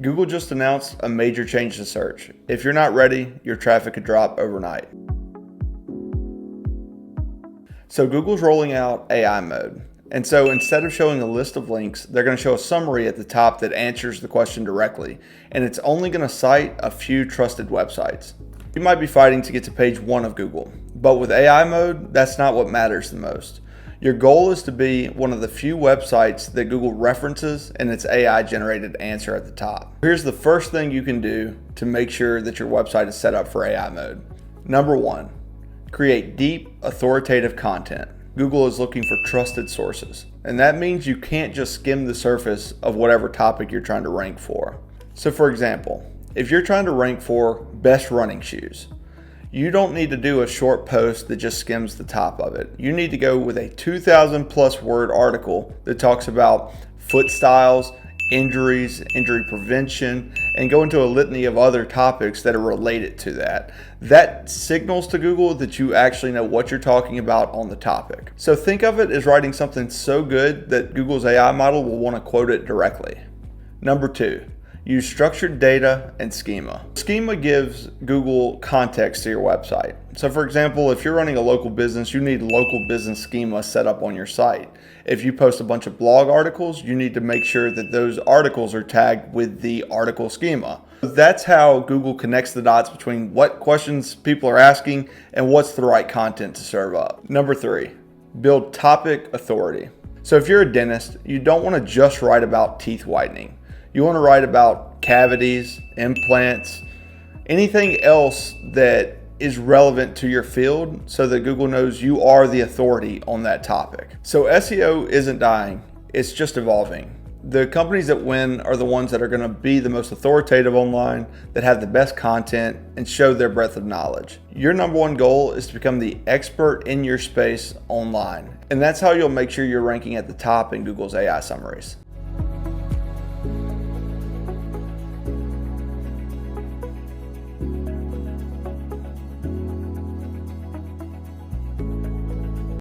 Google just announced a major change to search. If you're not ready, your traffic could drop overnight. So Google's rolling out AI mode. And so instead of showing a list of links, they're going to show a summary at the top that answers the question directly. And it's only going to cite a few trusted websites. You might be fighting to get to page 1 of Google, but with AI mode, that's not what matters the most. Your goal is to be one of the few websites that Google references in its AI generated answer at the top. Here's the first thing you can do to make sure that your website is set up for AI mode. Number 1, create deep, authoritative content. Google is looking for trusted sources, and that means you can't just skim the surface of whatever topic you're trying to rank for. So for example, if you're trying to rank for best running shoes, you don't need to do a short post that just skims the top of it. You need to go with a 2,000 plus word article that talks about foot styles, injuries, injury prevention, and go into a litany of other topics that are related to that. That signals to Google that you actually know what you're talking about on the topic. So think of it as writing something so good that Google's AI model will want to quote it directly. Number 2, use structured data and schema. Schema gives Google context to your website. So for example, if you're running a local business, you need local business schema set up on your site. If you post a bunch of blog articles, you need to make sure that those articles are tagged with the article schema. That's how Google connects the dots between what questions people are asking and what's the right content to serve up. Number 3, build topic authority. So if you're a dentist, you don't want to just write about teeth whitening. You want to write about cavities, implants, anything else that is relevant to your field so that Google knows you are the authority on that topic. So SEO isn't dying, it's just evolving. The companies that win are the ones that are going to be the most authoritative online, that have the best content and show their breadth of knowledge. Your number 1 goal is to become the expert in your space online. And that's how you'll make sure you're ranking at the top in Google's AI summaries.